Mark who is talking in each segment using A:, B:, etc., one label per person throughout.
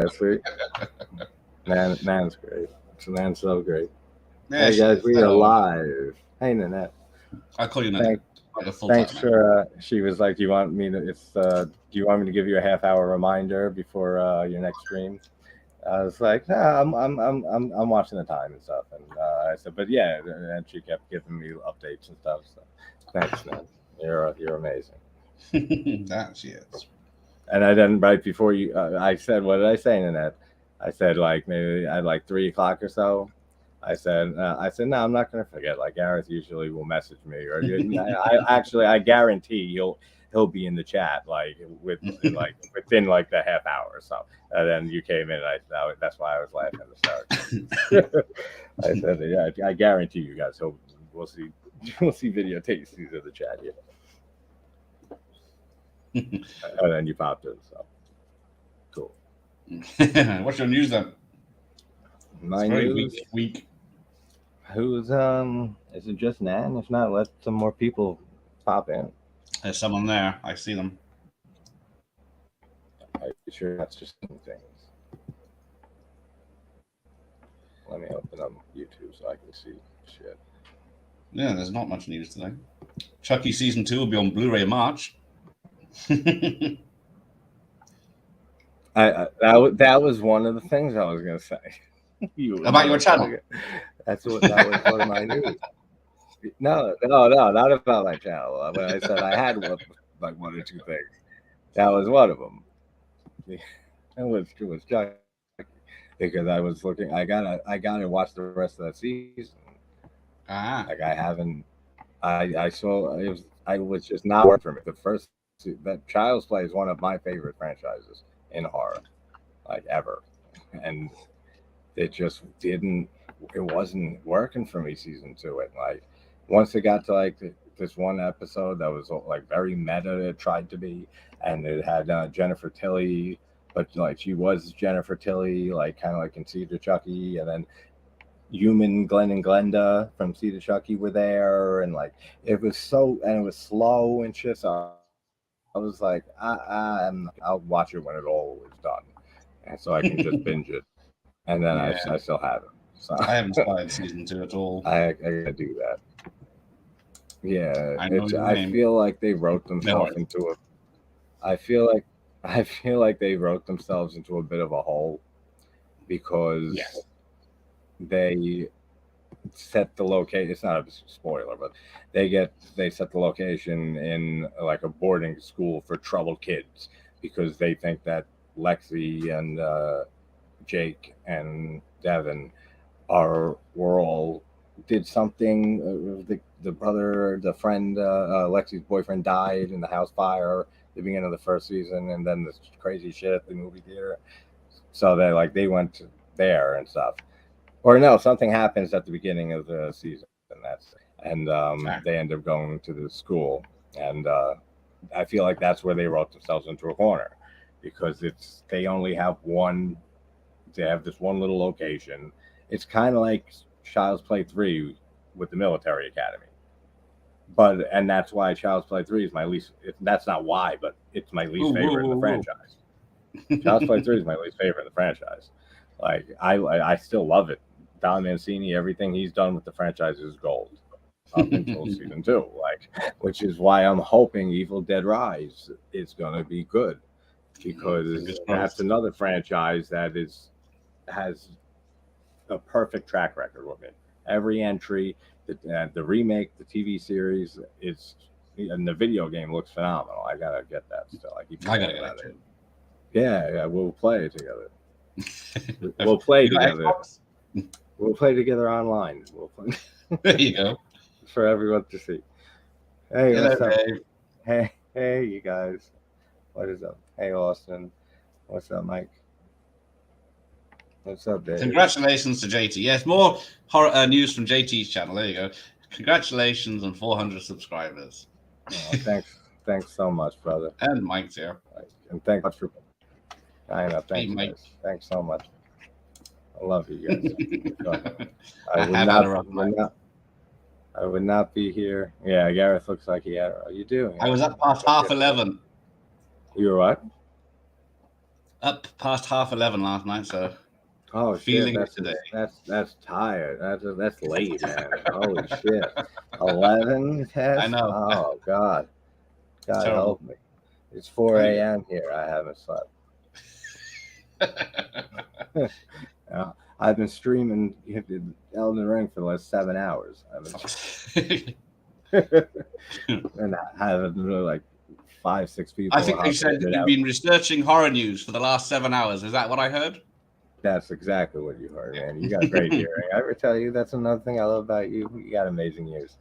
A: sweet. Nan's great. Nan's so great.
B: There
A: Hey
B: she
A: guys,
B: is.
A: we are
B: Hello.
A: live. Hey Nanette.
B: I call you
A: Thank,
B: Nanette. Like a full
A: thanks
B: time.
A: for. She was like, "Do you want me to? Do you want me to give you a half-hour reminder before your next stream?" I was like, "Nah, I'm watching the time and stuff." And I said, "But yeah," and she kept giving me updates and stuff. So thanks, man. You're amazing.
B: That she is.
A: And I then right before you, I said, "What did I say, Nanette?" I said like maybe at like 3 o'clock or so. I said, no, I'm not going to forget. Like Gareth usually will message me, or I guarantee he'll be in the chat like within like the half hour or so. And then you came in, and that's why I was laughing at the start. I said, yeah, I guarantee you guys. We'll see, we'll see videotapes of the chat here. And then you popped in, so cool.
B: What's your news then? It's
A: My
B: very weak
A: news.
B: this week.
A: Who's Is it just Nan? If not, let some more people pop in.
B: There's someone there. I see them.
A: Are you sure that's just some things? Let me open up YouTube so I can see shit.
B: Yeah, there's not much news today. Chucky season 2 will be on Blu-ray in March.
A: That was one of the things I was gonna say.
B: About your channel.
A: That was one of my news. No, not about my channel. When I said I had like one or two things, that was one of them. It was Chucky because I was looking. I gotta watch the rest of that season.
B: Ah.
A: Like I haven't. I saw I was just not working for me. The first that Child's Play is one of my favorite franchises in horror, like ever, and it just didn't. It wasn't working for me season two. And like once it got to like this one episode that was like very meta, it tried to be, and it had Jennifer Tilly, but like she was Jennifer Tilly, like kind of like in Seed to Chucky, and then Human Glenn and Glenda from Seed to Chucky were there, and like it was slow and shit. So I was like, I'll watch it when it all is done, and so I can just binge it, and then I
B: Yeah.
A: still have it. So
B: I haven't started season 2 at all.
A: I gotta do that. Yeah,
B: I know your
A: I
B: name.
A: feel like they wrote
B: No.
A: themselves into a. I feel like I feel like they wrote themselves into a bit of a hole because
B: Yes.
A: they set the location. It's not a spoiler, but they set the location in like a boarding school for troubled kids because they think that Lexi and Jake and Devin were all did something. The brother, the friend, Lexi's boyfriend died in the house fire at the beginning of the first season, and then this crazy shit at the movie theater. So they went there and stuff. Or no, something happens at the beginning of the season. They
B: Ah.
A: end up going to the school, and I feel like that's where they wrote themselves into a corner because they only have one. They have this one little location. It's kind of like Child's Play 3 with the military academy. And that's why Child's Play 3 is my least. That's not why, but it's my least
B: Ooh,
A: favorite in the
B: ooh, ooh,
A: franchise. Child's Play 3 is my least favorite in the franchise. Like I still love it. Don Mancini, everything he's done with the franchise is gold up until
B: ooh.
A: season two. Like, which is why I'm hoping Evil Dead Rise is gonna be good because
B: Fingers
A: that's
B: crossed.
A: another franchise that has a perfect track record with it. Every entry, the remake, the TV series, and the video game looks phenomenal. I gotta get that still. I keep
B: I gotta
A: forgetting
B: get
A: about
B: it
A: it.
B: too.
A: Yeah, we'll play it together. We'll play
B: You got
A: together.
B: Xbox?
A: We'll play together online. We'll play
B: There you go.
A: for everyone to see. Hey,
B: Hello,
A: what's up?
B: Dave.
A: Hey, you guys. What is up? Hey, Austin. What's up, Mike? What's up, Dave?
B: Congratulations to JT. Yes, more horror news from JT's channel. There you go. Congratulations on 400 subscribers.
A: Oh, thanks so much, brother.
B: And Mike's here.
A: And thanks much for. I know.
B: Hey,
A: Thanks,
B: Mike.
A: guys. Thanks so much. I love you guys. I
B: I
A: would
B: have had a
A: not.
B: rough
A: Would
B: night.
A: not. I would not be here. Yeah, Gareth looks like he had. You do.
B: I
A: Yeah.
B: was up past 11:30.
A: You were what?
B: Up past 11:30 last night, so
A: Oh shit,
B: feeling it today.
A: that's tired. That's late, man. Holy shit, 11 test.
B: I know.
A: Oh god, God
B: Terrible.
A: help me. It's 4 a.m. here. I haven't slept. I've been streaming Elden Ring for the last 7 hours. And I haven't really like 5-6 people.
B: I think they said that you've been researching horror news for the last 7 hours. Is that what I heard?
A: That's exactly what you heard, man. You got a great hearing. I ever tell you that's another thing I love about you? You got amazing ears.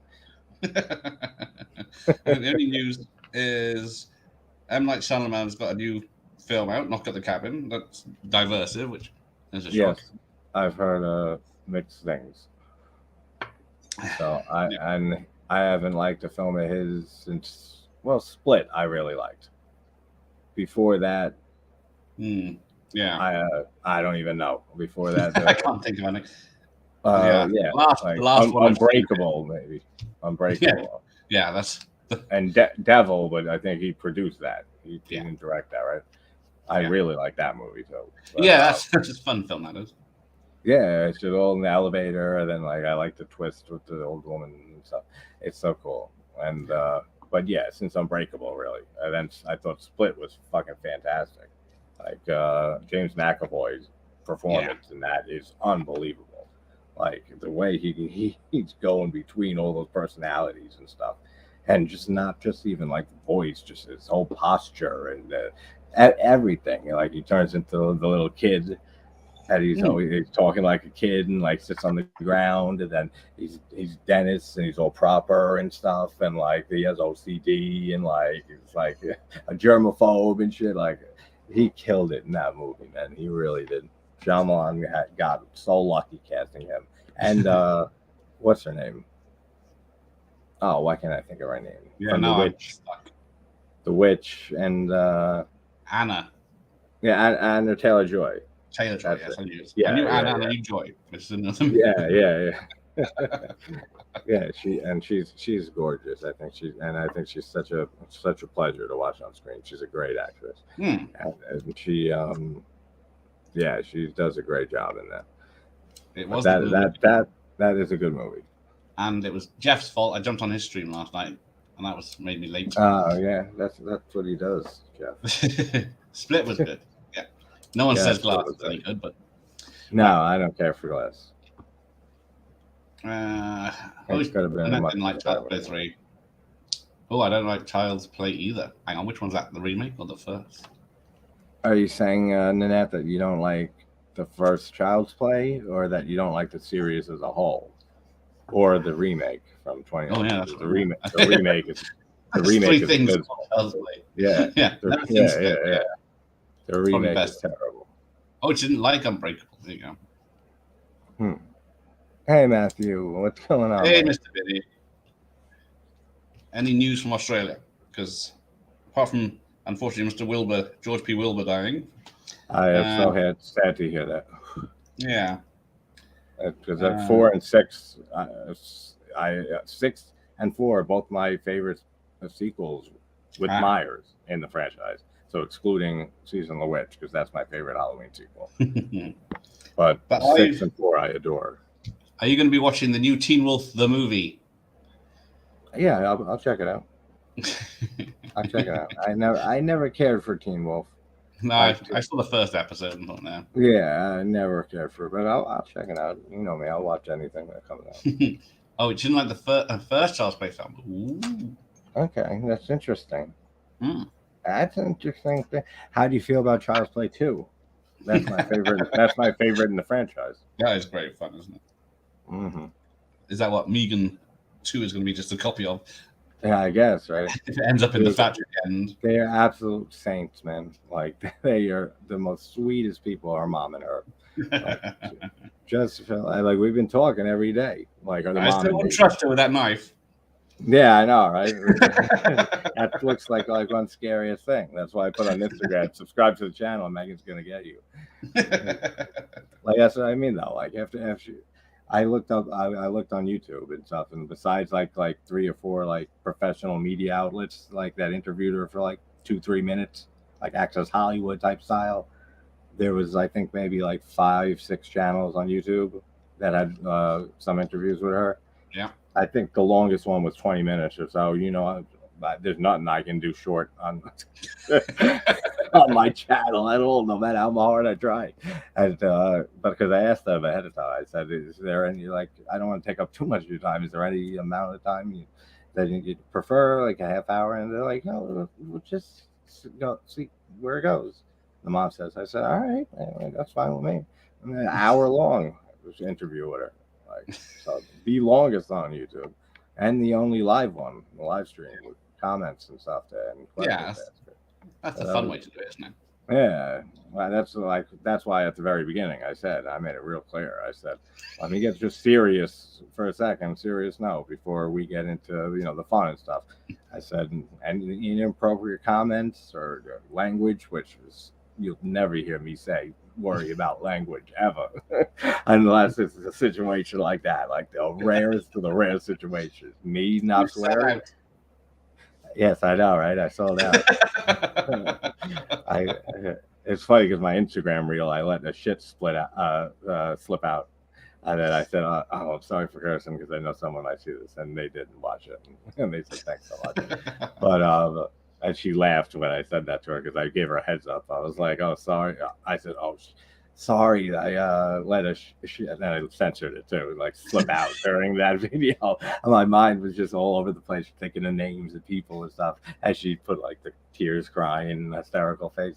B: The only news is M. Night Shyamalan's got a new film out, Knock at the Cabin. That's diversive, which is a shock.
A: Yes, I've heard mixed things. So I haven't liked a film of his since Split. I really liked. Before that,
B: yeah,
A: I don't even know. Before that,
B: I can't think of any.
A: Yeah,
B: last one,
A: Unbreakable, maybe. Unbreakable.
B: Yeah, that's
A: and Devil, but I think he produced that. He didn't direct that, right? I really like that movie too. But,
B: that's just a fun film. That is.
A: Yeah, it's just all in the elevator, and then like I like the twist with the old woman and stuff. It's so cool. And but yeah, since Unbreakable, really, and then I thought Split was fucking fantastic. Like James McAvoy's performance in that is unbelievable. Like the way he's going between all those personalities and stuff, and just not just even like the voice, just his whole posture and everything. Like he turns into the little kid. And he's always talking like a kid and like sits on the ground, and then he's Dennis and he's all proper and stuff, and like he has OCD and like he's like a germaphobe and shit. Like he killed it in that movie, man. He really did. Shyamalan got so lucky casting him. And what's her name? Oh, why can't I think of her name?
B: Yeah,
A: From
B: no,
A: The Witch and
B: Anna.
A: Yeah, Anna Taylor-Joy.
B: Taylor-Joy, yes, I knew it.
A: Yeah,
B: I knew Anna,
A: yeah.
B: and I knew Joy.
A: Yeah. Yeah, she's gorgeous. I think she's such a pleasure to watch on screen. She's a great actress, and she she does a great job in that.
B: It was
A: that is a good movie.
B: And it was Jeff's fault. I jumped on his stream last night, and that made me late.
A: Oh yeah, that's what he does, Jeff.
B: Split was good. Yeah, no one says Glass is any good, but
A: no, I don't care for Glass.
B: I didn't like Child's Play 3. Oh, I don't like Child's Play either. Hang on, which one's that? The remake or the first?
A: Are you saying, Nanette, that you don't like the first Child's Play, or that you don't like the series as a whole, or the remake from 20?
B: Oh yeah, that's
A: the remake. The remake is
B: things.
A: Yeah.
B: The
A: remake is terrible.
B: Oh, you didn't like Unbreakable? There you
A: go. Hey Matthew, what's going on?
B: Hey, Mr. Biddy. Any news from Australia? Because apart from, unfortunately, Mr. Wilbur, George P. Wilbur dying,
A: I am so sad to hear that.
B: Yeah,
A: because at 4 and 6, 6 and 4 are both my favorite sequels with Myers in the franchise. So excluding Season of the Witch, because that's my favorite Halloween sequel. but 6 and 4 I adore.
B: Are you going to be watching the new Teen Wolf the movie?
A: Yeah, I'll check it out. I'll check it out. I never cared for Teen Wolf.
B: No, I saw the first episode and thought, no.
A: Yeah, I never cared for it, but I'll check it out. You know me, I'll watch anything that comes out.
B: Oh, you didn't like the first Child's Play film?
A: Ooh. Okay, that's interesting. That's an interesting thing. How do you feel about Child's Play 2? That's my favorite. That's my favorite in the franchise.
B: That is great fun, isn't it?
A: Mm-hmm.
B: Is that what Megan 2 is going to be just a copy of?
A: Yeah, I guess, right?
B: If it ends up in the factory end.
A: They are absolute saints, man. Like, they are the most sweetest people, our mom and her. Like, just feel like we've been talking every day. Like,
B: I still wouldn't trust her with that knife.
A: Yeah, I know, right? That looks like one scariest thing. That's why I put on Instagram, subscribe to the channel, and Megan's going to get you. Like, that's what I mean, though. Like, after I looked on YouTube and stuff, and besides like 3 or 4 like professional media outlets like that interviewed her for like 2-3 minutes, like Access Hollywood type style, there was, I think, maybe like 5-6 channels on YouTube that had some interviews with her.
B: Yeah.
A: I think the longest one was 20 minutes or so. You know, there's nothing I can do short on on my channel at all, no matter how hard I try. And but because I asked them ahead of time, I said, "Is there any, like, I don't want to take up too much of your time. Is there any amount of time that you prefer, like a half hour?" And they're like, "No, we'll just see where it goes." The mom says, I said, "All right, that's fine with me." And an hour long interview with her, like, so the longest on YouTube, and the only live one, the live stream with comments and stuff there. And
B: Yeah, that's a fun way to do it, isn't it?
A: Yeah, well, that's why at the very beginning I said, I made it real clear. I said, let me get just serious for a second, serious note, before we get into the fun and stuff. I said, and inappropriate comments or language, which is, you'll never hear me say worry about language ever, unless it's a situation like that, like the rarest of the rare situations. Me not swearing. Yes, I know, right? I saw that. It's funny because my Instagram reel, I let the shit slip out, and then I said, "Oh, I'm sorry for cursing," because I know someone might see this, and they didn't watch it, and they said, "Thanks so much." But and she laughed when I said that to her because I gave her a heads up. I was like, "Oh, sorry." I said, "Oh, sorry, I let and then I censored it too, like slip out during that video." And my mind was just all over the place, thinking of names of people and stuff, as she put like the tears crying, hysterical face.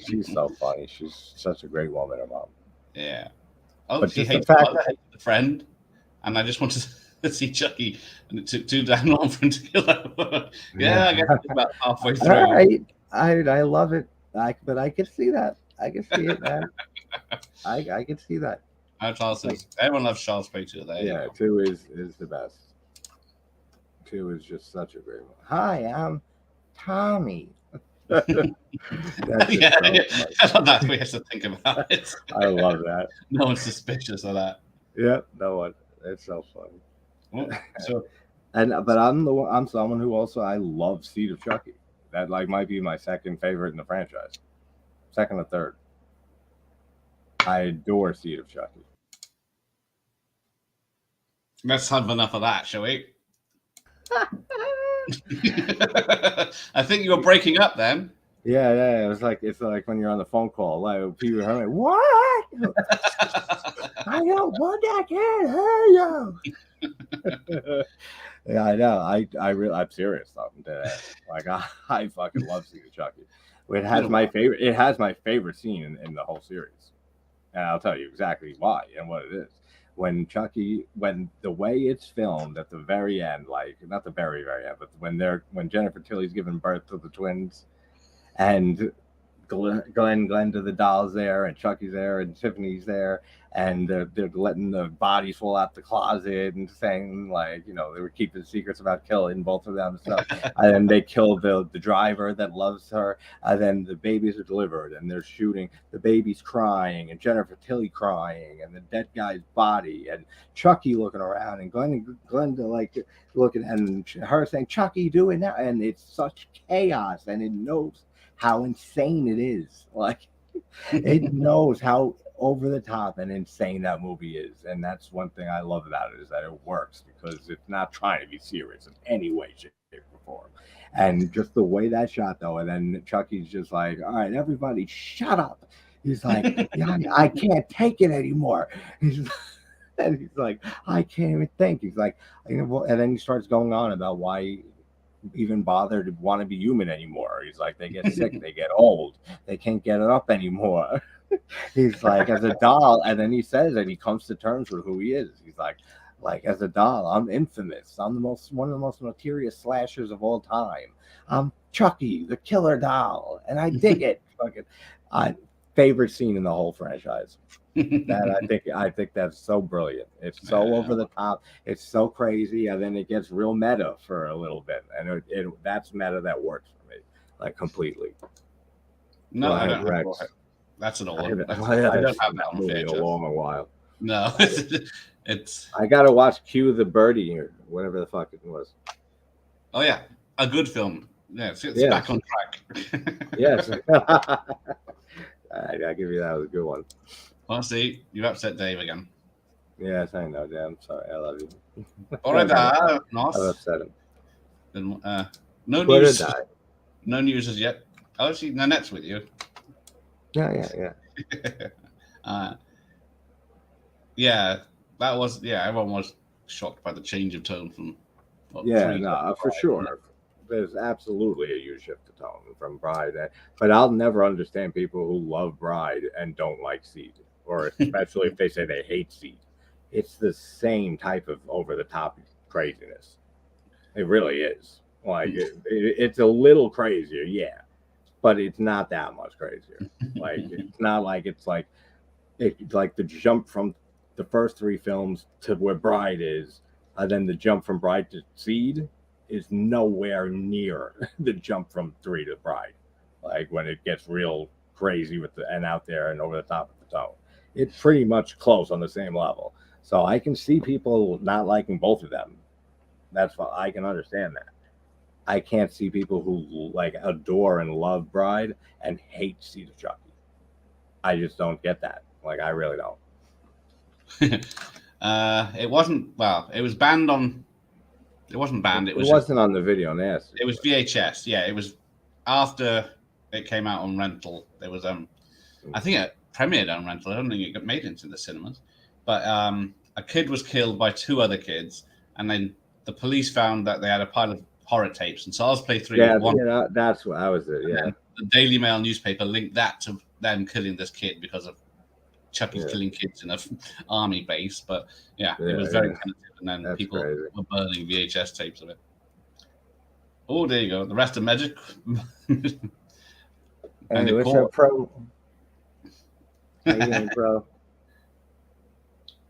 A: She's so funny. She's such a great woman, her mom.
B: Yeah. Oh,
A: But
B: she
A: just
B: hates
A: the fact that
B: the friend, and I just wanted to see Chucky, and it took too damn long for him to kill her. Yeah, I guess it's about halfway through.
A: All right. I love it. But I can see that. I can see it, man. I can see that.
B: Everyone loves Charles Play 2. There
A: Yeah, 2 is the best. 2 is just such a great one. Hi, I'm Tommy.
B: Yeah, I love that. We have to think about it.
A: I love that.
B: No one's suspicious of that.
A: Yeah, no one. It's so funny.
B: So,
A: but I'm someone who also, I love Seed of Chucky. That like might be my second favorite in the franchise. Second or third. I adore Seed of Chucky.
B: Let's have enough of that, shall we? I think you were breaking up then.
A: Yeah. It's like when you're on the phone call, like people are like, "What? I don't want that, I can't hear you." Yeah, I know. I'm serious talking to that. Like I fucking love Seed of Chucky. It has my favorite scene in the whole series, and I'll tell you exactly why and what it is. When the way it's filmed at the very end, like not the very end, but when Jennifer Tilly's giving birth to the twins, and Glenda the doll's there, and Chucky's there, and Tiffany's there, and they're letting the bodies fall out the closet and saying, like, they were keeping secrets about killing both of them and stuff. And then they kill the driver that loves her, and then the babies are delivered, and they're shooting the baby's crying, and Jennifer Tilly crying, and the dead guy's body, and Chucky looking around, and Glenda like looking, and her saying, "Chucky, do it now," and it's such chaos, and it knows how insane it is. Like, it knows how over the top and insane that movie is, and that's one thing I love about it, is that it works because it's not trying to be serious in any way, shape, or form. And just the way that shot, though, and then Chucky's just like, "All right, everybody, shut up." He's like, "Yeah, I can't take it anymore." And he's like, "I can't even think." He's like, and then he starts going on about why even bother to want to be human anymore. He's like, they get sick, they get old, they can't get it up anymore. He's like, as a doll, and then he says that he comes to terms with who he is. He's like as a doll, I'm infamous. I'm one of the most notorious slashers of all time. I'm Chucky, the killer doll, and I dig it. Fucking favorite scene in the whole franchise. That I think that's so brilliant. It's so over the top. It's so crazy, and then it gets real meta for a little bit, and that's meta that works for me, like, completely.
B: No, I don't have that's an old one. I don't have that movie
A: in a long while.
B: No, it's.
A: I gotta watch Q the Birdie or whatever the fuck it was.
B: Oh yeah, a good film. Yeah, it's
A: Yes.
B: back on track.
A: Yes. I give you that was a good one.
B: Well, see, you upset Dave again.
A: Yes, I know, Dan. I'm sorry. I love you.
B: Alright,
A: I've upset him.
B: No
A: Quit or
B: news.
A: die.
B: No news as yet. Oh, actually, Nanette's with you.
A: Yeah.
B: Yeah, that was everyone was shocked by the change of tone from
A: Yeah, no, for sure. There's absolutely a huge shift of tone from Bride, but I'll never understand people who love Bride and don't like Seed, or especially if they say they hate Seed. It's the same type of over the top craziness. It really is. Like it's a little crazier, yeah, but it's not that much crazier. Like it's not like it's like the jump from the first three films to where Bride is, and then the jump from Bride to Seed is nowhere near the jump from 3 to Bride. Like when it gets real crazy with the and out there and over the top of the tone, it's pretty much close on the same level. So I can see people not liking both of them. That's what I can understand that. I can't see people who like adore and love Bride and hate Seed of Chucky. I just don't get that. Like I really don't.
B: It wasn't. Well, it was banned on. It wasn't banned.
A: It wasn't on the video nasty.
B: It was VHS. Yeah, it was after it came out on rental. There was I think it premiered on rental. I don't think it got made into the cinemas. But a kid was killed by 2 other kids, and then the police found that they had a pile of horror tapes. And Child's Play 3.
A: Yeah, that's what I was it. Yeah.
B: The Daily Mail newspaper linked that to them killing this kid because of Chucky killing kids in an army base. But it was very tentative, and then that's people were burning VHS tapes of it. Oh, there you go. The rest of Magic.
A: Hey, what's up, Pro? How you doing, Pro?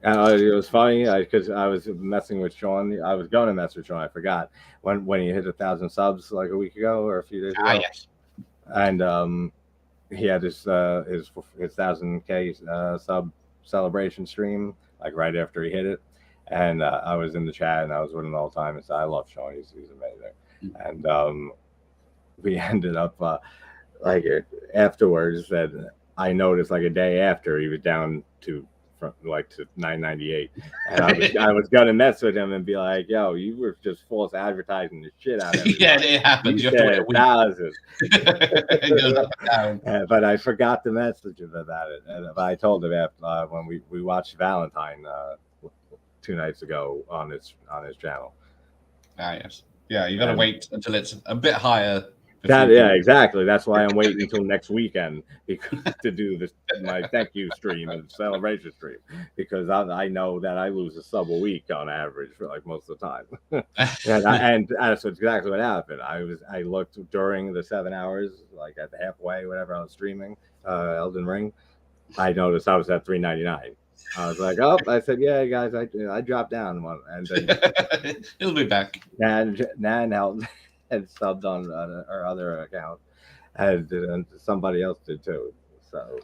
A: It was funny because I was messing with Sean. I was going to mess with Sean. I forgot when he hit 1,000 subs like a week ago or a few days ago.
B: Yes.
A: And he had his 1,000K sub celebration stream like right after he hit it, and I was in the chat and I was with him all the time. And so I love Sean. He's amazing. And we ended up like afterwards that I noticed like a day after he was down to 998, and I was gonna mess with him and be like, "Yo, you were just false advertising the shit out of me."
B: Yeah, it happened.
A: You said thousands.
B: It goes up and
A: down. But I forgot to message him about it, and I told him after when we watched Valentine 2 nights ago on his channel.
B: Yes, yeah, you gotta wait until it's a bit higher.
A: Exactly. That's why I'm waiting until next weekend to do this my thank you stream and celebration stream, because I know that I lose a sub a week on average for like most of the time. and that's exactly what happened. I looked during the 7 hours, like at the halfway, whatever I was streaming Elden Ring. I noticed I was at 399. I was like, oh, I said, yeah, guys, I dropped down one, and then
B: it'll be back.
A: Nan helped. And subbed on her other account, and somebody else did too. So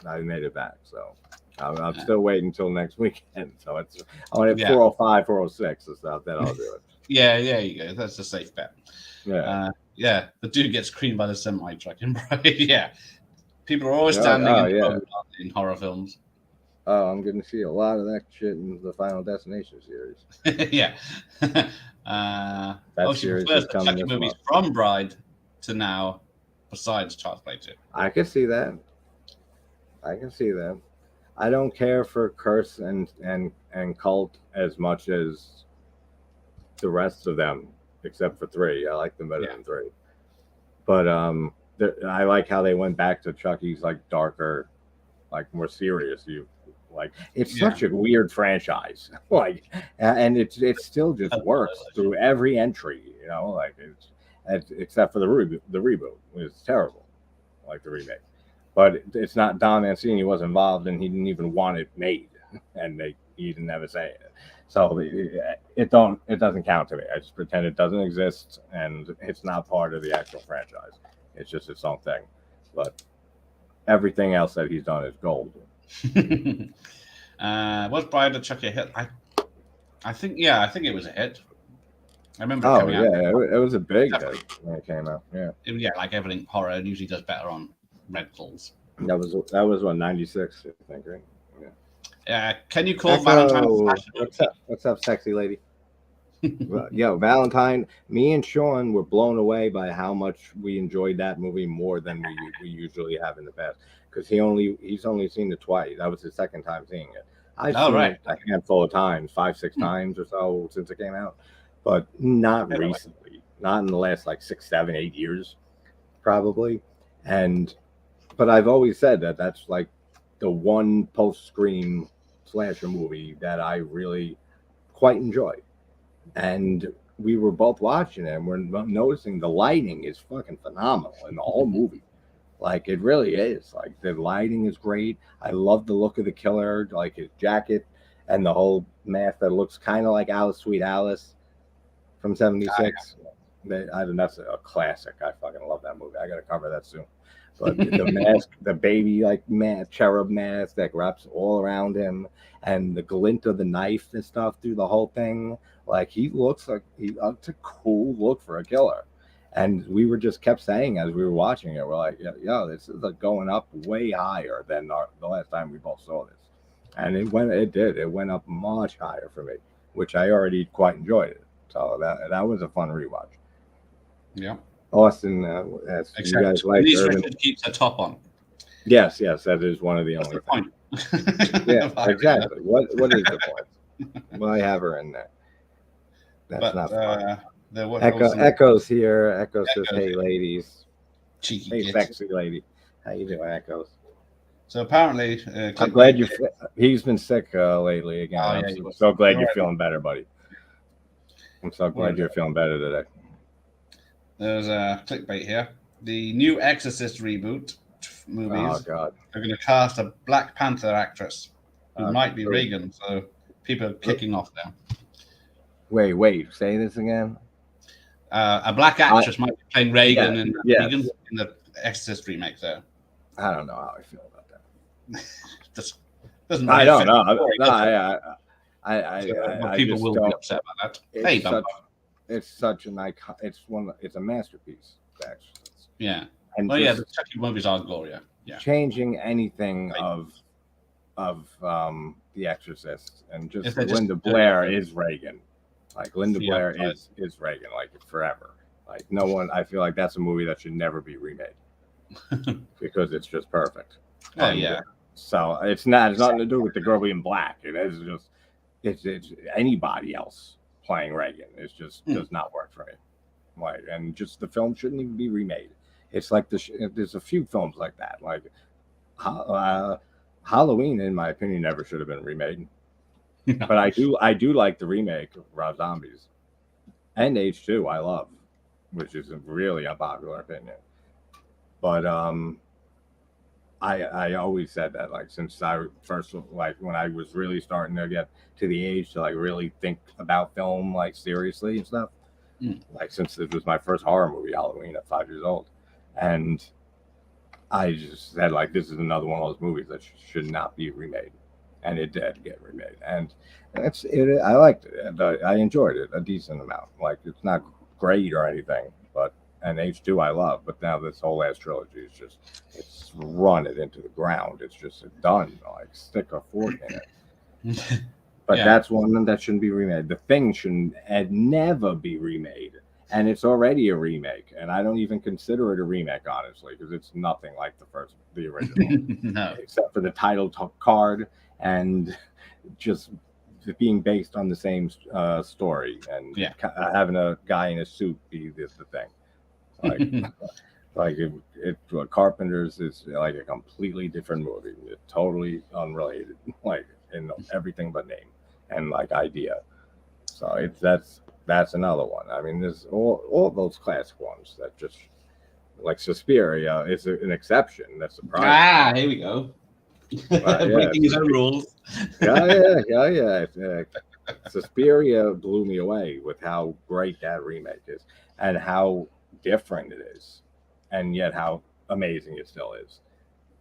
A: I made it back. So I'm still waiting until next weekend. So it's I at 405, 406 and stuff. Then I'll do it.
B: Yeah, you go. That's a safe bet.
A: Yeah,
B: the dude gets creamed by the semi truck in Bride. Yeah, people are always standing in horror films.
A: Oh, I'm going to see a lot of that shit in the Final Destination series.
B: Yeah. She prefers the Chucky movies from Bride to now, besides Child's Play 2.
A: I can see that. I don't care for Curse and Cult as much as the rest of them, except for 3. I like them better than 3. But I like how they went back to Chucky's like darker, like more serious. Like it's such a weird franchise, like, and it still just works through every entry, like it's except for the reboot. It's terrible, like the remake, but it's not Don Mancini was involved and he didn't even want it made, and he didn't ever say it, so it doesn't count to me. I just pretend it doesn't exist and it's not part of the actual franchise. It's just its own thing, but everything else that he's done is gold.
B: Was Bride of Chucky a hit? I think it was a hit. I remember it
A: Oh
B: coming out.
A: yeah, it was a big hit when it came out. Yeah,
B: Yeah, like everything horror usually does better on rentals.
A: that was what, 96, I think, right?
B: Can you call Valentine
A: Echo,
B: Fashion
A: what's up? What's up, sexy lady? Well, yo, Valentine. Me and Sean were blown away by how much we enjoyed that movie more than we usually have in the past. Because he's only seen it twice. That was his second time seeing it. I've
B: Oh,
A: seen
B: right.
A: it a handful of times, 5, 6 times or so since it came out, but not
B: Right away.
A: recently. Not in the last like 6, 7, 8 years, probably. And but I've always said that that's like the one post Scream slasher movie that I really quite enjoy. And we were both watching it, and we're noticing the lighting is fucking phenomenal in the whole movie. Like it really is. Like the lighting is great. I love the look of the killer, like his jacket and the whole mask that looks kind of like Alice Sweet Alice from '76. I don't. That's a classic. I fucking love that movie. I gotta cover that soon. But the mask, the baby like cherub mask that wraps all around him, and the glint of the knife and stuff through the whole thing. Like he looks like it's a cool look for a killer. And we were just kept saying as we were watching it, we're like, yo, this is like going up way higher than the last time we both saw this. And it went up much higher for me, which I already quite enjoyed it. So that was a fun rewatch.
B: Yeah.
A: Austin, as you
B: Except
A: guys like
B: Denise
A: Urban.
B: Richards keeps her top on.
A: Yes, that is one of the
B: What's
A: only
B: the
A: things.
B: point?
A: Yeah, exactly. What is the point? Why have her in there? That's
B: But
A: not fun.
B: there was
A: Echo's here. Echo says,
B: Echo's
A: "Hey,
B: here.
A: ladies.
B: cheeky
A: Hey,
B: kids.
A: sexy lady. How you doing, Echoes?"
B: So apparently,
A: I'm glad you. He's been sick lately again.
B: Oh, yeah,
A: I'm
B: he was.
A: so glad
B: You're
A: you're
B: right.
A: feeling better, buddy. I'm so glad
B: Right.
A: you're feeling better today.
B: There's a clickbait here. The new Exorcist reboot movies
A: Oh God.
B: are going to cast a Black Panther actress who might be
A: true.
B: Reagan. So people are kicking off now.
A: Wait. Say this again.
B: A black actress might be playing Reagan
A: Yeah,
B: in
A: yes.
B: Reagan in the Exorcist remake. Though
A: I don't know how I feel about that.
B: just doesn't.
A: I
B: really
A: don't
B: fit
A: know.
B: the story, does it?
A: I
B: People
A: just
B: will
A: don't.
B: be upset about that. Hey,
A: It's such an icon. It's a masterpiece. Actually.
B: yeah.
A: And
B: Well, yeah, the Chucky movies are Gloria. Yeah.
A: changing anything of The Exorcist, and just Linda Blair is Reagan. Like Linda Blair is Reagan, like forever. Like no one. I feel like that's a movie that should never be remade because it's just perfect.
B: Oh yeah.
A: So it's nothing to do with the girl being black. It is just it's anybody else playing Reagan. It's just does not work for me. Like, and just the film shouldn't even be remade. It's like there's a few films like that. Like Halloween, in my opinion, never should have been remade. But I do like the remake of Rob Zombie's, and H2 I love, which is a really unpopular opinion. But I always said that, like, since I first, like, when I was really starting to get to the age to like really think about film like seriously and stuff, like since it was my first horror movie, Halloween, at 5 years old, and I just said, like, this is another one of those movies that should not be remade, and it did get remade, and that's it. I liked it. I enjoyed it a decent amount. Like, it's not great or anything, but and H2 I love, but now this whole last trilogy is just, it's run it into the ground. It's just done. Like, stick a fork in it. But that's one that shouldn't be remade. The Thing shouldn't never be remade. And it's already a remake, and I don't even consider it a remake, honestly, because it's nothing like the original,
B: No.
A: except for the title card and just being based on the same story, and having a guy in a suit be the thing. Like, Carpenter's is like a completely different movie, totally unrelated, like in everything but name and like idea. So that's another one. I mean, there's all those classic ones that just, like, Suspiria is an exception. That's surprising.
B: Here we go. Breaking his own rules.
A: Yeah. Suspiria blew me away with how great that remake is, and how different it is, and yet how amazing it still is.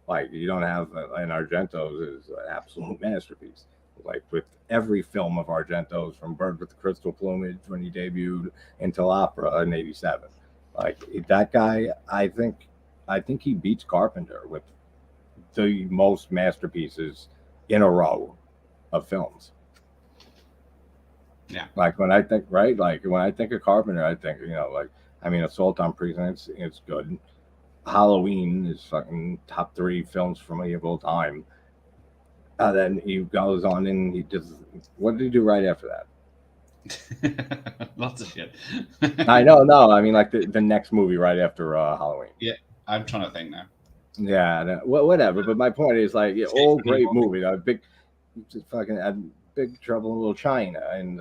A: Like, you don't have an Argento's is an absolute masterpiece. like with every film of Argento's, from Bird with the Crystal Plumage when he debuted until Opera in '87. Like that guy, I think he beats Carpenter with the most masterpieces in a row of films.
B: Yeah.
A: Like when I think, right? Like when I think of Carpenter, I think, like, I mean, Assault on Precinct, it's good. Halloween is fucking top 3 films for me of all time. And then he goes on and he does, what did he do right after
B: that? Lots of shit.
A: I know, no, I mean, like the next movie right after Halloween.
B: Yeah, I'm trying to think now.
A: Yeah, whatever. But my point is, like, all great movies. Big Trouble in Little China, and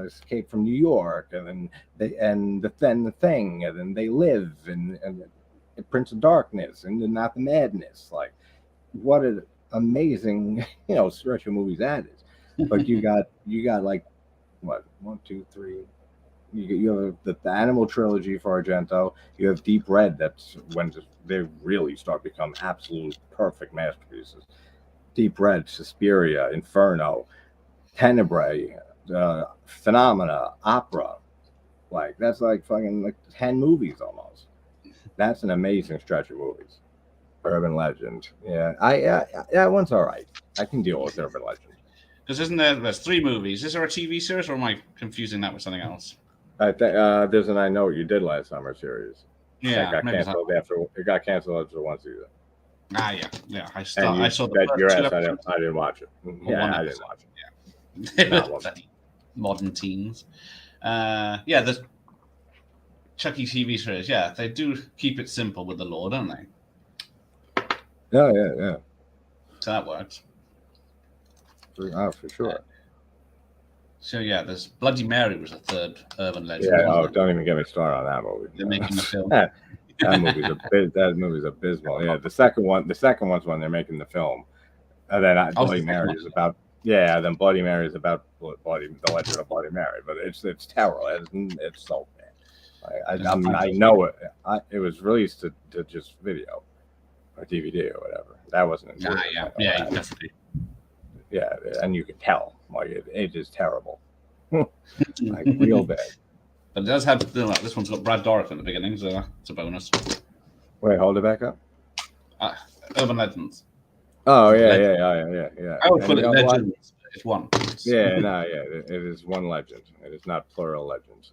A: Escape from New York, and then the Thing, and then They Live, and Prince of Darkness, and Not the Madness. Like, what an amazing stretch of movies that is. But you got like what, 1, 2, 3. You have the Animal trilogy for Argento. You have Deep Red. That's when they really start to become absolute perfect masterpieces. Deep Red, Suspiria, Inferno, Tenebrae, Phenomena, Opera. Like, that's like fucking like 10 movies almost. That's an amazing stretch of movies. Urban Legend. Yeah, that one's all right. I can deal with Urban Legend.
B: Because there's 3 movies. Is there a TV series, or am I confusing that with something else?
A: I think there's an I Know What You Did Last Summer series.
B: Yeah,
A: it got canceled after 1 season.
B: Yeah. I
A: saw the I didn't watch it. Yeah, I didn't watch it.
B: Yeah, modern teens. The Chucky TV series. Yeah, they do keep it simple with the lore, don't they?
A: Yeah.
B: So that works.
A: For sure.
B: So yeah, there's Bloody Mary was a 3rd urban legend.
A: Yeah, don't even get me started on that movie.
B: They're making the film.
A: that movie's abysmal. Yeah, the second one's when they're making the film, and then Bloody Mary is about. Yeah, then Bloody Mary is about the Legend of Bloody Mary, but it's terrible. It's so bad. I know it. It was released to just video or DVD or whatever. That wasn't.
B: Yeah, definitely.
A: Yeah, and you can tell, like, it is terrible, like real bad.
B: But it does have this one's got Brad Dourif in the beginning, so it's a bonus.
A: Wait, hold it back up.
B: Urban Legends.
A: Oh yeah.
B: I would put it Legends. It's one.
A: It is one legend. It is not plural legends.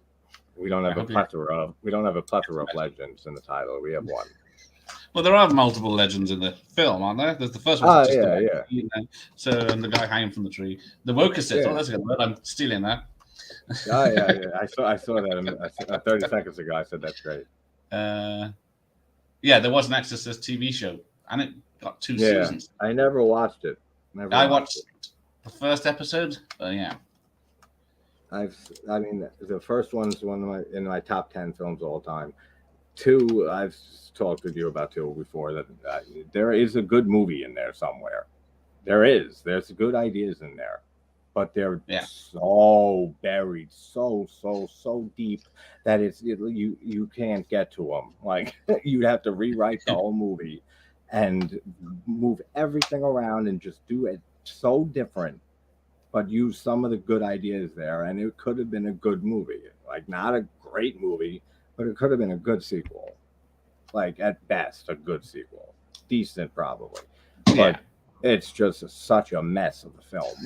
A: We don't have a plethora of legends in the title. We have one.
B: Well, there are multiple legends in the film, aren't there? There's the first one. So, and the guy hanging from the tree. The Wokersith. Oh, that's a good word. I'm stealing that.
A: Yeah. I saw that 30 seconds ago. I said that's great.
B: There was an Exorcist TV show, and it got 2 seasons.
A: I never watched it.
B: I watched the first episode. Yeah.
A: The first one's one of my top 10 films of all time. 2, I've talked with you about 2 before, that there is a good movie in there somewhere. There's good ideas in there, but they're so buried, so deep that you can't get to them. Like, you'd have to rewrite the whole movie and move everything around and just do it so different, but use some of the good ideas there, and it could have been a good movie. Like, not a great movie, but it could have been a good sequel. Like, at best, a good sequel. Decent, probably. But it's just such a mess of a film.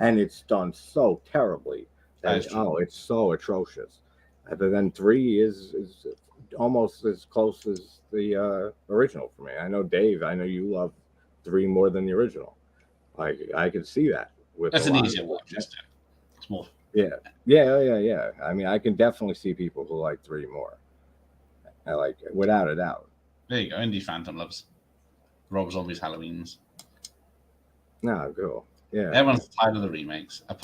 A: And it's done so terribly. It's so atrocious. But then 3 is almost as close as the original for me. I know, Dave, you love 3 more than the original. Like, I can see that.
B: That's an easier watch. It's more.
A: Yeah. I mean, I can definitely see people who like 3 more. I like it, without a doubt.
B: There you go. Indie Phantom loves Rob Zombie's Halloweens.
A: No, cool. Yeah.
B: Everyone's tired of the remakes. I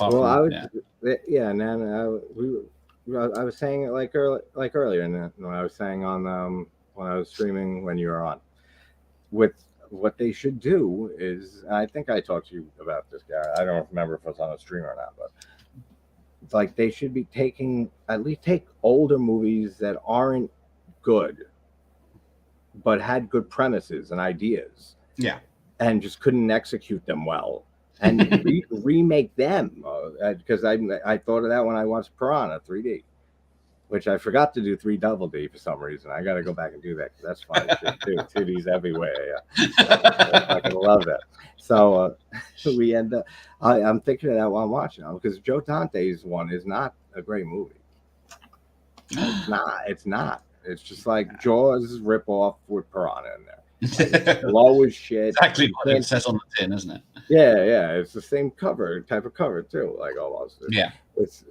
A: was saying it like earlier when I was saying on when I was streaming when you were on. With what they should do is, I think I talked to you about this guy. I don't remember if it was on a stream or not, but it's like they should be at least take older movies that aren't good, but had good premises and ideas.
B: Yeah.
A: And just couldn't execute them well. and remake them because I thought of that when I watched Piranha 3D, which I forgot to do 3 Double D for some reason. I got to go back and do that because that's fun shit too. Titties everywhere. I fucking love that. So we end up. I'm thinking of that while I'm watching them because Joe Dante's one is not a great movie. It's not. It's not. It's just like Jaws rip off with Piranha in there. Like, low as shit.
B: Exactly what it says on the tin, isn't it?
A: Yeah. It's the same type of cover too, like almost.
B: Yeah.
A: It's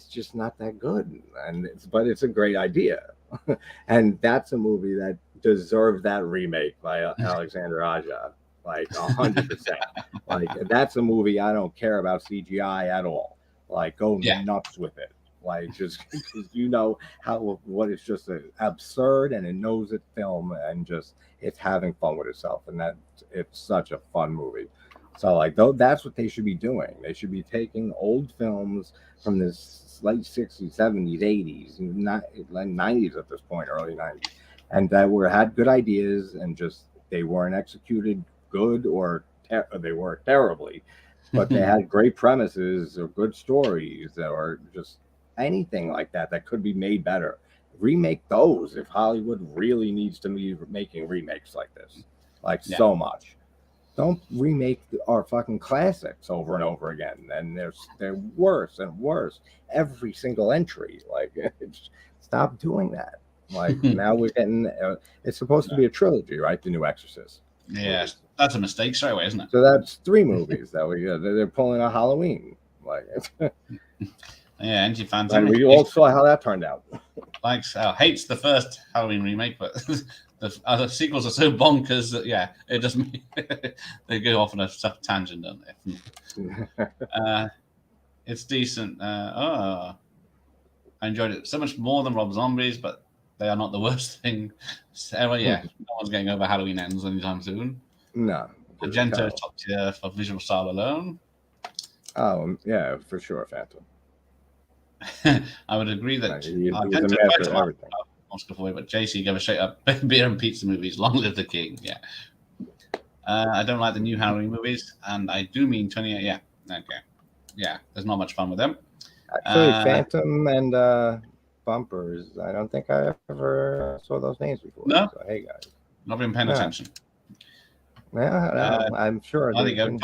A: just not that good, but it's a great idea, and that's a movie that deserves that remake by Alexander Aja, like 100%. Like that's a movie I don't care about CGI at all. Like go nuts with it. Like just what it's just absurd, and it knows its film, and just it's having fun with itself, and that it's such a fun movie. So like that's what they should be doing. They should be taking old films from this late 60s, 70s, 80s, not like 90s at this point, early 90s, and that had good ideas, and just they weren't executed good or they were terribly, but they had great premises or good stories or just anything like that could be made better. Remake those if Hollywood really needs to be making remakes like this, so much. Don't remake our fucking classics over and over again, and they're worse and worse every single entry. Like, stop doing that. Like now we're getting. It's supposed to be a trilogy, right? The new Exorcist.
B: Yes, that's a mistake straight away, isn't it?
A: So that's 3 movies that they're pulling a Halloween. Like,
B: yeah, Angie fans.
A: And we all saw how that turned out.
B: Hates the first Halloween remake, but the other sequels are so bonkers that it doesn't. They go off on a tangent, don't they? It's decent. I enjoyed it so much more than Rob Zombies, but they are not the worst thing. So, no one's getting over Halloween Ends anytime soon.
A: No.
B: Argento top tier for visual style alone.
A: Oh yeah, for sure, Phantom.
B: I would agree that
A: Argento tried to everything.
B: Oscar for it, but JC gave a straight up beer and pizza movies. Long live the king! Yeah. I don't like the new Halloween movies, and I do mean 28. Yeah. Okay. Yeah. There's not much fun with them.
A: Actually, Phantom and Bumpers. I don't think I ever saw those names before.
B: No.
A: So, hey guys.
B: Not been paying attention.
A: Yeah, I'm sure.
B: There you go.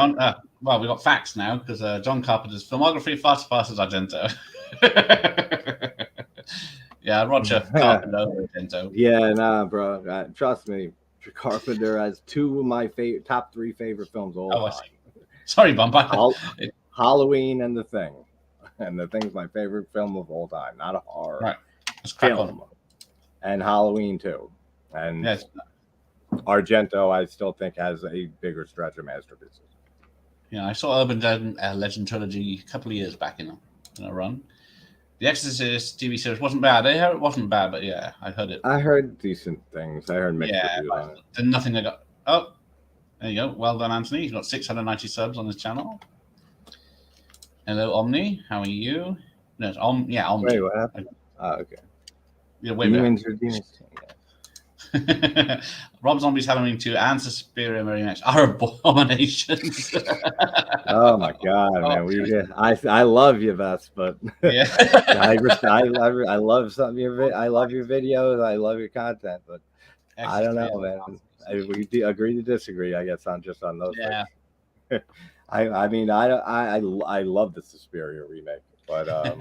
B: Well, we got facts now because John Carpenter's filmography far surpasses Argento. Yeah, Roger Carpenter over Argento.
A: Yeah, nah, bro. Trust me, Carpenter has 2 of my top 3 favorite films all time.
B: Sorry, Bumper.
A: Halloween and The Thing. And The Thing's my favorite film of all time, not a horror.
B: Right. Let's crack on.
A: And Halloween too. And Argento, I still think, has a bigger stretch of masterpieces.
B: Yeah, I saw Urban Legend trilogy a couple of years back in a run. The Exorcist TV series wasn't bad. I heard it wasn't bad, but yeah, I heard it.
A: I heard decent things. I heard mixed reviews on it.
B: Then nothing I got. Oh, there you go. Well done, Anthony. He's got 690 subs on his channel. Hello, Omni. How are you? No, it's Omni.
A: Wait, what happened? Oh, okay.
B: Yeah, wait. Rob Zombie's Halloween 2 and Suspiria Marionettes are abominations.
A: Oh my god, man! I love you, Bess, but I love I love your videos. I love your content, but I don't know, man. We agree to disagree, I guess, on those.
B: Yeah.
A: Things. I love the Suspiria remake, but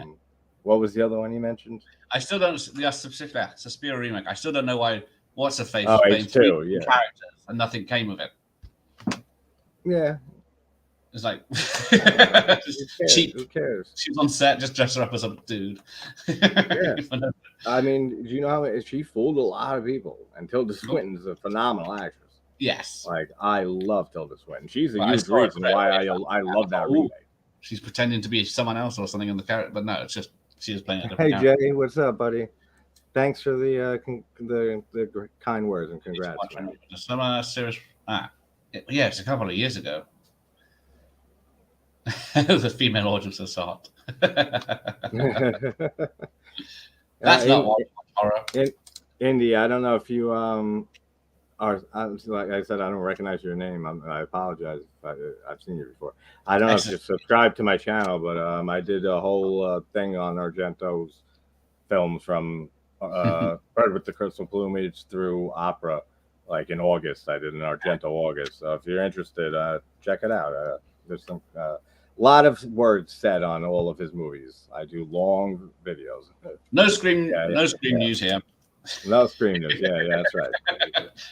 A: what was the other one you mentioned?
B: I still don't. The Suspiria remake. I still don't know why. What's her face?
A: Oh, H2,
B: characters, and nothing came of it.
A: Yeah,
B: it's like
A: cheap. Who cares?
B: She was on set, just dressed her up as a dude.
A: Yeah. I mean, do you know how she fooled a lot of people? And Tilda Swinton's a phenomenal actress.
B: Yes,
A: like I love Tilda Swinton. She's a huge reason why I love that remake.
B: She's pretending to be someone else or something in the character, but no, it's just she was playing a different
A: character. Hey Jay, what's up, buddy? Thanks for the kind words and congrats.
B: Some serious. It's a couple of years ago. The female audience assault. That's not horror.
A: Indy, I don't know if you Like I said, I don't recognize your name. I apologize if I've seen you before. I don't know if you
B: Excellent.
A: subscribed to my channel, but I did a whole thing on Argento's films from Bird with the Crystal Plumage through Opera, like in August. I did an Argento August. So if you're interested, check it out. There's some lot of words said on all of his movies. I do long videos.
B: No Scream,
A: Yeah,
B: no Scream
A: yeah.
B: news here.
A: No Scream news. Yeah, that's right.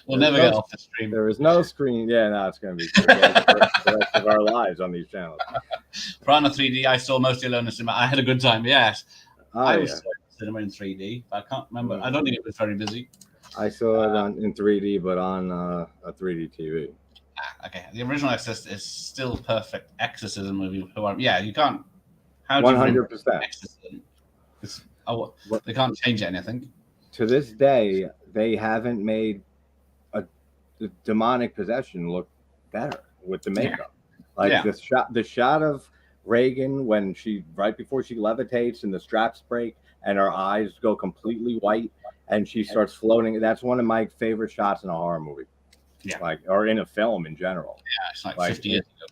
B: We'll
A: There's
B: never
A: no
B: get off the Scream.
A: There is no screen. Yeah, no, it's going to be the rest of our lives on these channels.
B: Piranha 3D, I saw mostly alone in cinema. I had a good time. Yes, I was
A: yeah.
B: in cinema in 3D, but I can't remember. I don't think it was very busy.
A: I saw it in 3D, but on a 3D TV.
B: Okay, the original Exorcist is still perfect exorcism movie. Yeah, you can't. How do
A: 100%.
B: Exorcism? They can't change anything.
A: To this day, they haven't made the demonic possession look better with the makeup. Like the shot of Reagan when right before she levitates and the straps break and her eyes go completely white and she starts floating. That's one of my favorite shots in a horror movie.
B: Yeah,
A: or in a film in general.
B: Yeah, it's like 50 years ago.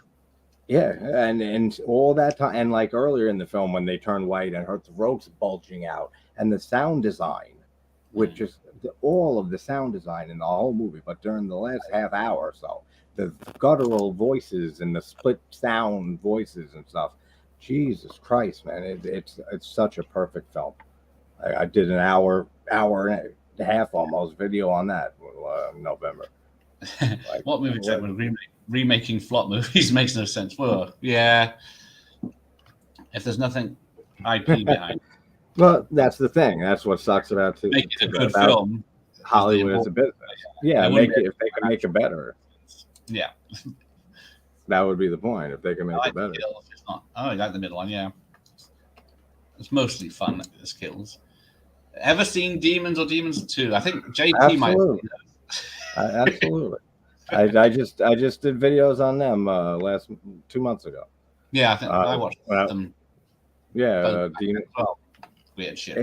A: Yeah, and all that time, and like earlier in the film when they turn white and her throat's bulging out, and the sound design, which just all of the sound design in the whole movie, but during the last half hour or so, the guttural voices and the split sound voices and stuff. Jesus Christ, man, it's such a perfect film. I did an hour and a half almost video on that in November.
B: Like, what movie said when remaking flop movies makes no sense? Well, yeah, if there's nothing IP behind.
A: Well, that's the thing. That's what sucks about
B: make it a good film.
A: Hollywood as a business. Yeah, make it if they can make it better.
B: Yeah,
A: that would be the point. If they can make it better.
B: It's not. Oh, I like the middle one. Yeah, it's mostly fun. The skills. Ever seen Demons or Demons 2? I think JT might.
A: Absolutely. I just did videos on them 2 months ago.
B: Yeah, I think I watched them.
A: Yeah, Demons.
B: Well, weird shit.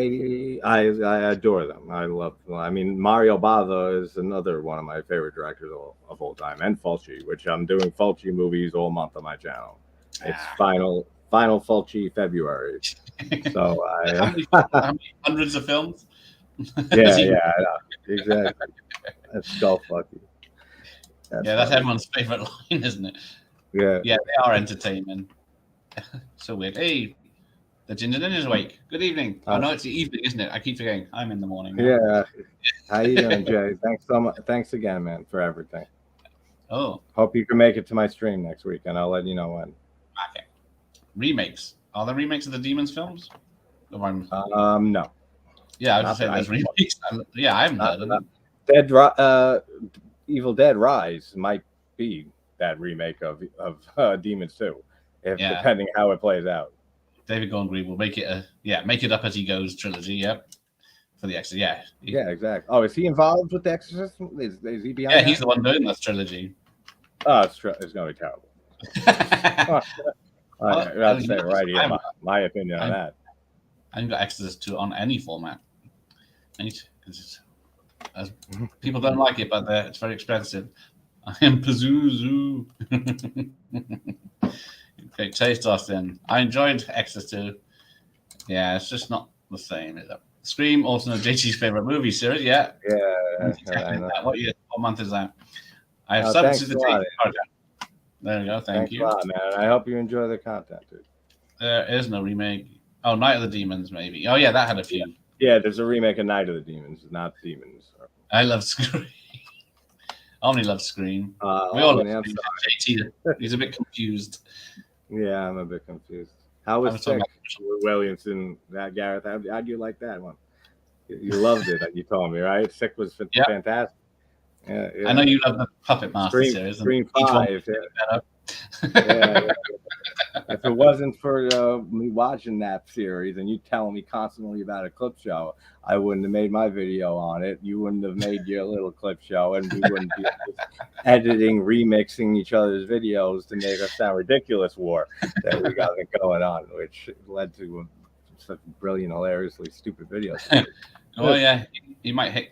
A: I adore them. I love them. I mean, Mario Bava is another one of my favorite directors of all time, and Fulci, which I'm doing Fulci movies all month on my channel. It's final Fulci February. So
B: how many hundreds of films?
A: Yeah, exactly. That's skull fucking.
B: That's everyone's favorite line, isn't it?
A: Yeah,
B: they are entertaining. So weird. Hey, the Ginger Ninja's awake. Good evening. Oh no, it's the evening, isn't it? I keep forgetting. I'm in the morning now.
A: Yeah. How you doing, Jay? Thanks so much. Thanks again, man, for everything.
B: Oh.
A: Hope you can make it to my stream next week, and I'll let you know when.
B: Okay. Remakes. Are there remakes of the Demons films?
A: No.
B: Yeah, I was just saying there's remakes. I haven't heard of them.
A: Evil Dead Rise might be that remake of Demons 2, depending how it plays out.
B: David Gordon Green will make it make it up as he goes trilogy. Yep. For the Exorcist,
A: yeah, exactly. Oh, is he involved with the Exorcist? Is he behind?
B: Yeah, he's the one doing this trilogy.
A: Oh, it's going to be terrible. I'd say right here, my opinion on that.
B: I haven't got Exorcist 2 on any format. People don't like it, but it's very expensive. I am Pazuzu. Okay, taste Austin. I enjoyed Exorcist 2. Yeah, it's just not the same, is it? Scream, also JT's favorite movie series. Yeah. What month is that? I have subbed to the JT project. There we go. Thank you.
A: A lot, man. I hope you enjoy the content, dude.
B: There is no remake. Oh, Night of the Demons, maybe. Oh, yeah, that had a few.
A: Yeah, there's a remake of Night of the Demons, not Demons.
B: I love Scream. Omni loves Scream. We all love Scream. JT, he's a bit confused.
A: Yeah, I'm a bit confused. How was Sick with Williamson, Gareth? How'd you like that one? You loved it, you told me, right? Sick was fantastic. Yeah.
B: I know you love the Puppet Master series.
A: Scream 5. If it wasn't for me watching that series and you telling me constantly about a clip show, I wouldn't have made my video on it. You wouldn't have made your little clip show, and we wouldn't be editing, remixing each other's videos to make us sound ridiculous war that we got going on, which led to such brilliant, hilariously stupid videos.
B: Oh yeah, he might hit.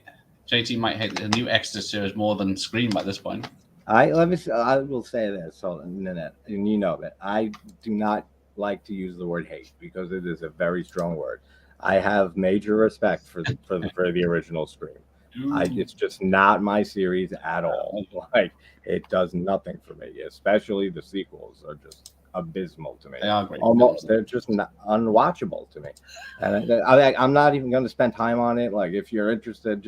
B: JT might hate the new Exorcist series more than Scream by this point.
A: I will say this, so Nanette, and you know that I do not like to use the word hate because it is a very strong word. I have major respect for the original Scream. It's just not my series at all. Like, it does nothing for me. Especially the sequels are just abysmal to me.
B: They are great.
A: Almost, they're just not unwatchable to me. And I'm not even going to spend time on it. Like, if you're interested,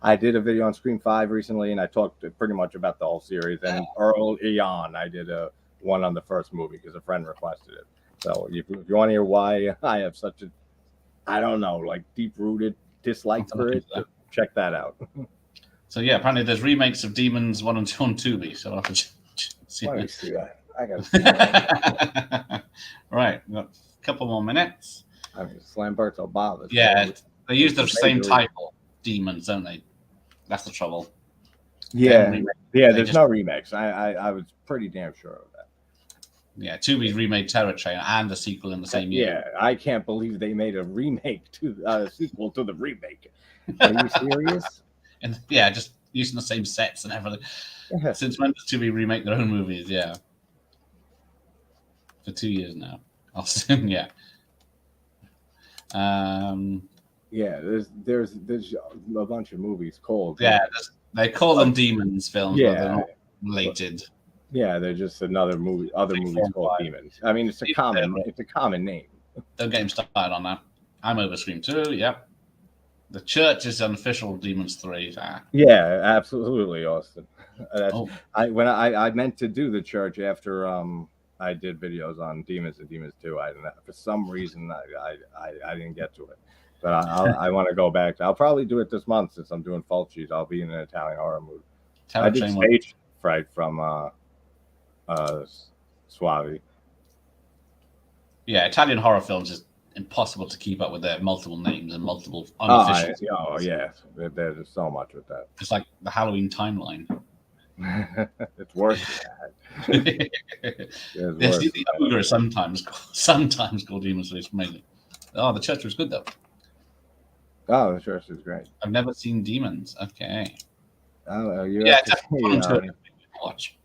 A: I did a video on Scream 5 recently, and I talked pretty much about the whole series. And early on, I did a one on the first movie because a friend requested it. So if you want to hear why I have such a, I don't know, like deep-rooted dislike for it, check that out.
B: So yeah, apparently there's remakes of Demons 1 and 2 on Tubi. So I'll have to see.
A: Let me see that. I gotta see that.
B: Right, we've got a couple more minutes.
A: I mean, Slamberto Bob.
B: Yeah, they use the same title, Demons, don't they? That's the trouble.
A: Yeah, there's no remakes. I was pretty damn sure of that.
B: Yeah, Tubi's remade Terror Train and the sequel in the same year.
A: Yeah, I can't believe they made a remake to a sequel to the remake. Are you serious?
B: And yeah, just using the same sets and everything.
A: Yeah.
B: Since when does Tubi remake their own movies? Yeah, for 2 years now. Austin, yeah.
A: Yeah, there's a bunch of movies called.
B: Yeah, they call them Demons films,
A: yeah,
B: but they're not related.
A: Yeah, they're just other movies called Demons. I mean, it's a common name.
B: Don't get him started on that. I'm over Scream 2. Yep. The Church is unofficial Demons 3.
A: Yeah, absolutely, Austin. I meant to do The Church after I did videos on Demons and Demons 2. For some reason I didn't get to it, but I want to go back. I'll probably do it this month since I'm doing Fulci's. I'll be in an Italian horror mood. I did Stage Fright from Suavi.
B: Yeah, Italian horror films is impossible to keep up with their multiple names and multiple unofficial.
A: Oh yeah, there's so much with that.
B: It's like the Halloween timeline.
A: It's worse than that.
B: The Ogre sometimes called Demons 3. It's amazing. Oh, The Church was good though.
A: Oh, The Church is great.
B: I've never seen Demons. Okay.
A: Oh,
B: watch.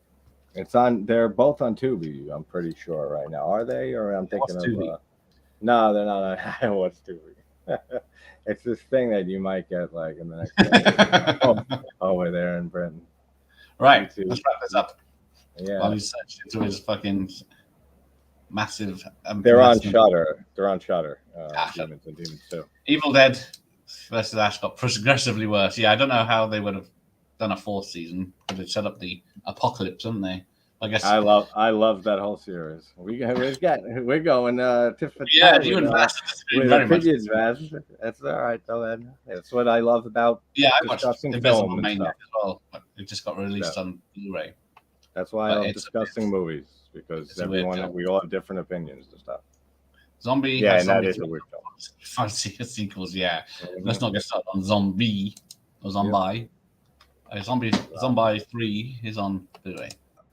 A: It's on. They're both on Tubi. I'm pretty sure right now. Are they? Or I'm thinking of. No, they're not on. What's Tubi? It's this thing that you might get like in the next over there in Britain.
B: Right. Let's wrap this up.
A: Yeah.
B: While he's searched into his fucking massive.
A: They're on Shudder. Demons and Demons 2.
B: Evil Dead versus Ash got progressively worse. Yeah, I don't know how they would have done a fourth season because they set up the apocalypse, didn't they? I guess
A: I love that whole series. We're going tit for
B: tat. You and Vass very much.
A: That's all right though, man. That's what I love about
B: I watched Invisible Maniac as well. But it just got released on Blu-ray.
A: That's why I love discussing movies because we all have different opinions and stuff.
B: Zombie.
A: Yeah, and that is a weird film.
B: Fancy sequels, yeah. Let's not get started on Zombie or Zombie. Zombie 3 is on Blu-ray.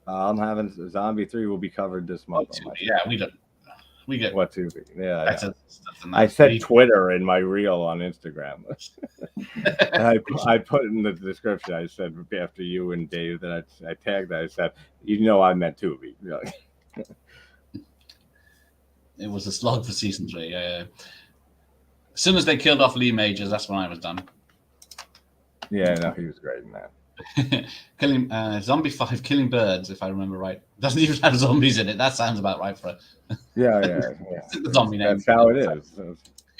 A: I'm having Zombie 3 will be covered this month.
B: Yeah, we get
A: what Tubi. Yeah,
B: better stuff than that.
A: I said Twitter in my reel on Instagram. I put in the description. I said after you and Dave that I tagged that. I said, I meant Tubi.
B: It was a slog for season 3. As soon as they killed off Lee Majors, that's when I was done.
A: Yeah, no, he was great in that.
B: Killing Zombie 5 Killing Birds, if I remember right. Doesn't even have zombies in it. That sounds about right for it.
A: Yeah.
B: The zombie name.
A: That's how it is.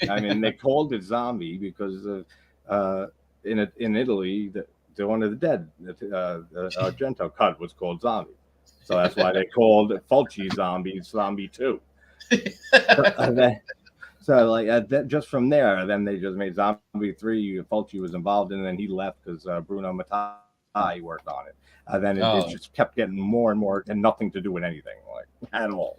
A: I mean, they called it Zombie because in Italy, the one of the dead, Argento cut was called Zombie. So that's why they called Fulci Zombie 2. Just from there, then they just made Zombie 3. Fulci was involved in it, and he left because Bruno Mattei worked on it. Then it just kept getting more and more, and nothing to do with anything at all.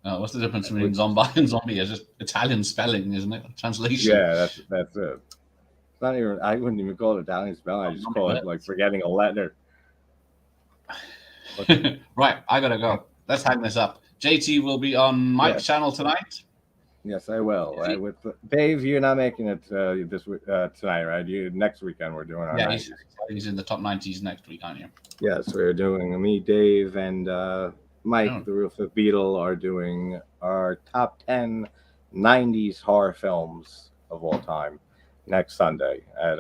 B: What's the difference between zombie and zombie? It's just Italian spelling, isn't it? Translation.
A: Yeah, that's it. It's not even. I wouldn't even call it Italian spelling. I just call it like forgetting a letter.
B: Right, I gotta go. Let's hang this up. JT will be on Mike's channel tonight.
A: Yes, I will. With Dave, you're not making it tonight, right? You next weekend we're doing our
B: Yeah,
A: 90s.
B: he's in the top 90s next week, aren't you?
A: Yes, we're doing me, Dave, and Mike,
B: Oh.
A: the Real Fifth Beatle, are doing our top 10 90s horror films of all time next Sunday at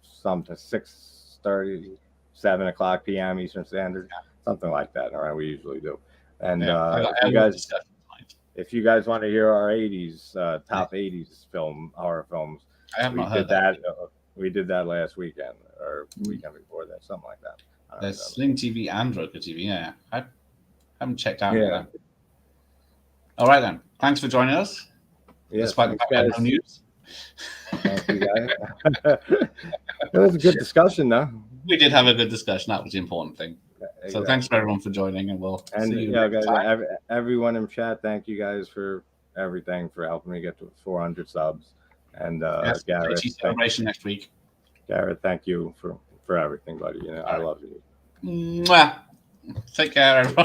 A: something 6:30, 7 o'clock p.m. Eastern Standard, something like that. All right, we usually do. And if you guys want to hear our 80s top 80s horror films,
B: I have not heard that.
A: We did that last weekend or weekend before that, something like that.
B: There's Sling TV and Roku TV. Yeah, I haven't checked out that. All right then. Thanks for joining us.
A: Yes,
B: despite the fact we had no news.
A: Thank you, guys. It was a good discussion, though.
B: We did have a good discussion. That was the important thing. Exactly. So thanks for everyone for joining, and we'll see you next time.
A: Everyone in chat, thank you guys for everything, for helping me get to 400 subs. And Garrett,
B: celebration next week.
A: Garrett, thank you for everything, buddy. You know, I love you.
B: Mwah. Take care, everyone.